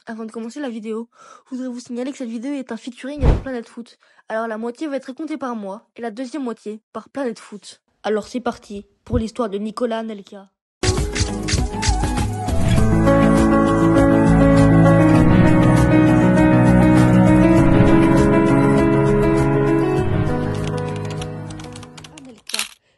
Avant de commencer la vidéo, je voudrais vous signaler que cette vidéo est un featuring avec Planète Foot. Alors la moitié va être racontée par moi et la deuxième moitié par Planète Foot. Alors c'est parti pour l'histoire de Nicolas Anelka.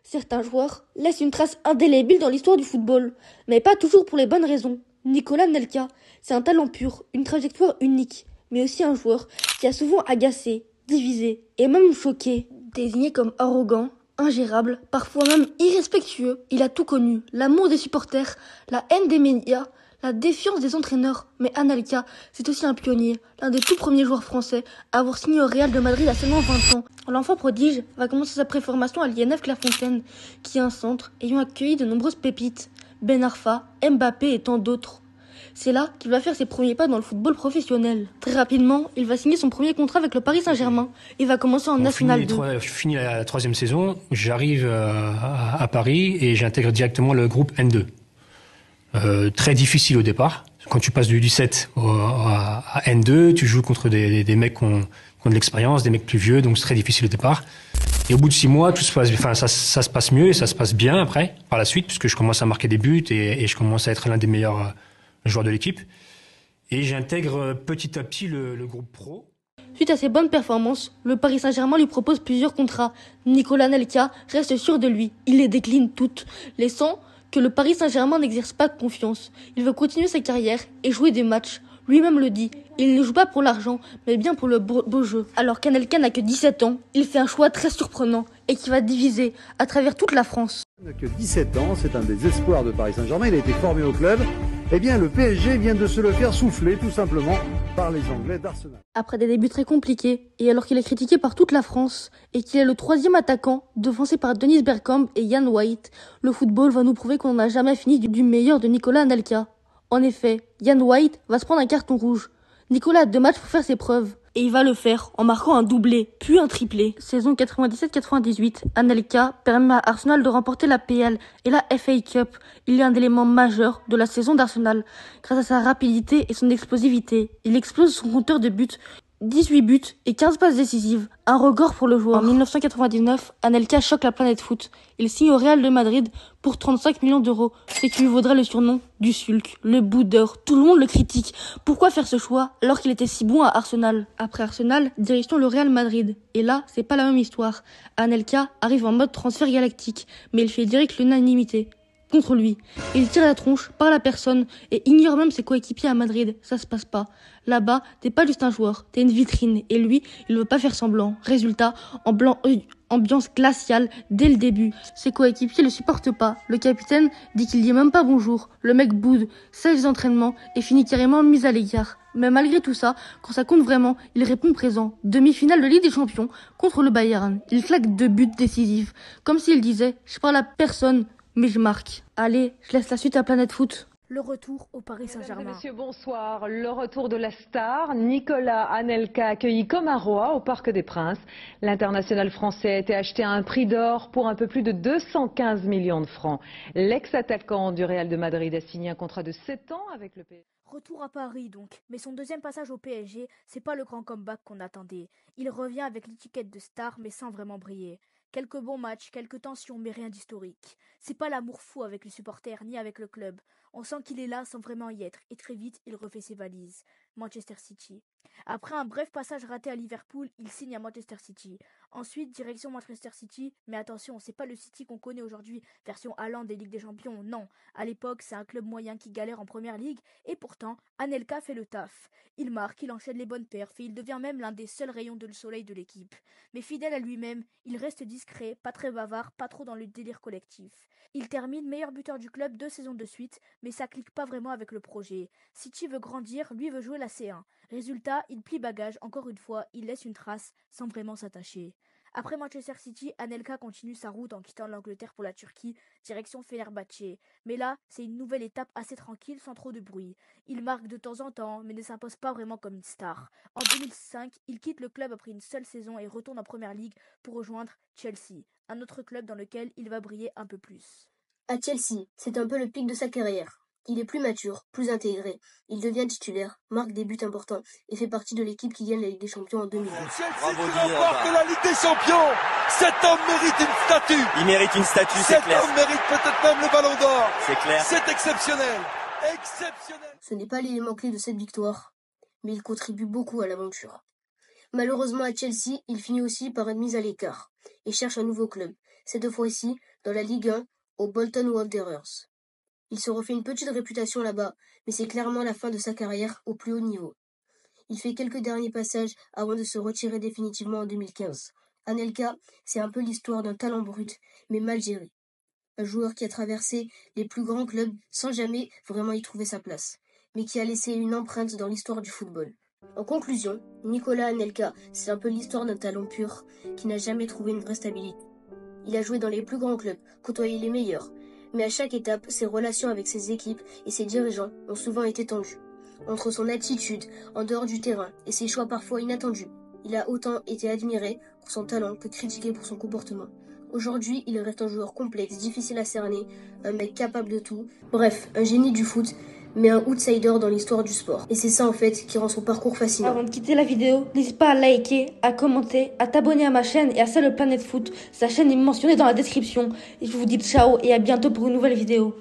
Certains joueurs laissent une trace indélébile dans l'histoire du football, mais pas toujours pour les bonnes raisons. Nicolas Anelka, c'est un talent pur, une trajectoire unique, mais aussi un joueur qui a souvent agacé, divisé et même choqué. Désigné comme arrogant, ingérable, parfois même irrespectueux, il a tout connu, l'amour des supporters, la haine des médias, la défiance des entraîneurs. Mais Anelka, c'est aussi un pionnier, l'un des tout premiers joueurs français à avoir signé au Real de Madrid à seulement 20 ans. L'enfant prodige va commencer sa préformation à l'INF Clairefontaine, qui est un centre ayant accueilli de nombreuses pépites, Ben Arfa, Mbappé et tant d'autres. C'est là qu'il va faire ses premiers pas dans le football professionnel. Très rapidement, il va signer son premier contrat avec le Paris Saint-Germain. Il va commencer en National 2. Je finis la troisième saison, j'arrive à Paris et j'intègre directement le groupe N2. Très difficile au départ. Quand tu passes du 17 à N2, tu joues contre des mecs qui ont de l'expérience, des mecs plus vieux, donc c'est très difficile au départ. Et au bout de 6 mois, tout se passe, ça se passe mieux et ça se passe bien après, par la suite, puisque je commence à marquer des buts et je commence à être l'un des meilleurs joueurs de l'équipe. Et j'intègre petit à petit le groupe pro. Suite à ses bonnes performances, le Paris Saint-Germain lui propose plusieurs contrats. Nicolas Anelka reste sûr de lui. Il les décline toutes, laissant que le Paris Saint-Germain n'exerce pas confiance. Il veut continuer sa carrière et jouer des matchs. Lui-même le dit, il ne joue pas pour l'argent, mais bien pour le beau jeu. Alors qu'Anelka n'a que 17 ans, il fait un choix très surprenant et qui va diviser à travers toute la France. Il n'a que 17 ans, c'est un des espoirs de Paris Saint-Germain, il a été formé au club. Eh bien, le PSG vient de se le faire souffler, tout simplement, par les Anglais d'Arsenal. Après des débuts très compliqués, et alors qu'il est critiqué par toute la France, et qu'il est le troisième attaquant, devancé par Dennis Bergkamp et Ian White, le football va nous prouver qu'on n'a jamais fini du meilleur de Nicolas Anelka. En effet, Ian White va se prendre un carton rouge. Nicolas a 2 matchs pour faire ses preuves. Et il va le faire en marquant un doublé, puis un triplé. Saison 97-98, Anelka permet à Arsenal de remporter la PL et la FA Cup. Il est un élément majeur de la saison d'Arsenal. Grâce à sa rapidité et son explosivité, il explose son compteur de buts. 18 buts et 15 passes décisives. Un record pour le joueur. En 1999, Anelka choque la planète foot. Il signe au Real de Madrid pour 35 millions d'euros, ce qui lui vaudra le surnom du Sulk, le boudeur. Tout le monde le critique. Pourquoi faire ce choix alors qu'il était si bon à Arsenal? Après Arsenal, direction le Real Madrid. Et là, c'est pas la même histoire. Anelka arrive en mode transfert galactique, mais il fait direct l'unanimité contre lui. Il tire la tronche par la personne et ignore même ses coéquipiers à Madrid. Ça se passe pas. Là-bas, t'es pas juste un joueur, t'es une vitrine. Et lui, il veut pas faire semblant. Résultat, ambiance glaciale dès le début. Ses coéquipiers le supportent pas. Le capitaine dit qu'il dit même pas bonjour. Le mec boude, sèche les entraînements et finit carrément mis à l'écart. Mais malgré tout ça, quand ça compte vraiment, il répond présent. Demi-finale de Ligue des Champions contre le Bayern. Il claque 2 buts décisifs. Comme s'il disait, je parle à personne, mais je marque. Allez, je laisse la suite à Planète Foot. Le retour au Paris Saint-Germain. Mesdames et messieurs, bonsoir. Le retour de la star, Nicolas Anelka, accueilli comme un roi au Parc des Princes. L'international français a été acheté à un prix d'or pour un peu plus de 215 millions de francs. L'ex-attaquant du Real de Madrid a signé un contrat de 7 ans avec le PSG. Retour à Paris donc, mais son deuxième passage au PSG, c'est pas le grand comeback qu'on attendait. Il revient avec l'étiquette de star mais sans vraiment briller. Quelques bons matchs, quelques tensions, mais rien d'historique. C'est pas l'amour fou avec les supporters ni avec le club. On sent qu'il est là sans vraiment y être, et très vite, il refait ses valises. Manchester City. Après un bref passage raté à Liverpool, il signe à Manchester City. Ensuite, direction Manchester City, mais attention, c'est pas le City qu'on connaît aujourd'hui, version Haaland des Ligues des Champions, non. À l'époque, c'est un club moyen qui galère en première ligue, et pourtant, Anelka fait le taf. Il marque, il enchaîne les bonnes perfs, et il devient même l'un des seuls rayons de soleil de l'équipe. Mais fidèle à lui-même, il reste discret, pas très bavard, pas trop dans le délire collectif. Il termine meilleur buteur du club 2 saisons de suite, mais ça clique pas vraiment avec le projet. City veut grandir, lui veut jouer la C1. Résultat, il plie bagage, encore une fois, il laisse une trace sans vraiment s'attacher. Après Manchester City, Anelka continue sa route en quittant l'Angleterre pour la Turquie, direction Fenerbahçe. Mais là, c'est une nouvelle étape assez tranquille, sans trop de bruit. Il marque de temps en temps, mais ne s'impose pas vraiment comme une star. En 2005, il quitte le club après une seule saison et retourne en Première Ligue pour rejoindre Chelsea, un autre club dans lequel il va briller un peu plus. À Chelsea, c'est un peu le pic de sa carrière. Il est plus mature, plus intégré. Il devient titulaire, marque des buts importants et fait partie de l'équipe qui gagne la Ligue des Champions en 2020. Bravo de la Ligue des Champions. Cet homme mérite une statue. Il mérite une statue, c'est clair. Cet homme mérite peut-être même le Ballon d'Or. C'est clair. C'est exceptionnel. Exceptionnel. Ce n'est pas l'élément clé de cette victoire, mais il contribue beaucoup à l'aventure. Malheureusement à Chelsea, il finit aussi par être mis à l'écart et cherche un nouveau club, cette fois-ci dans la Ligue 1 au Bolton Wanderers. Il se refait une petite réputation là-bas, mais c'est clairement la fin de sa carrière au plus haut niveau. Il fait quelques derniers passages avant de se retirer définitivement en 2015. Anelka, c'est un peu l'histoire d'un talent brut, mais mal géré. Un joueur qui a traversé les plus grands clubs sans jamais vraiment y trouver sa place, mais qui a laissé une empreinte dans l'histoire du football. En conclusion, Nicolas Anelka, c'est un peu l'histoire d'un talent pur qui n'a jamais trouvé une vraie stabilité. Il a joué dans les plus grands clubs, côtoyé les meilleurs, mais à chaque étape, ses relations avec ses équipes et ses dirigeants ont souvent été tendues. Entre son attitude en dehors du terrain et ses choix parfois inattendus, il a autant été admiré pour son talent que critiqué pour son comportement. Aujourd'hui, il reste un joueur complexe, difficile à cerner, un mec capable de tout, bref, un génie du foot, mais un outsider dans l'histoire du sport. Et c'est ça en fait qui rend son parcours fascinant. Avant de quitter la vidéo, n'hésite pas à liker, à commenter, à t'abonner à ma chaîne et à celle de Planète Foot. Sa chaîne est mentionnée dans la description. Et je vous dis ciao et à bientôt pour une nouvelle vidéo.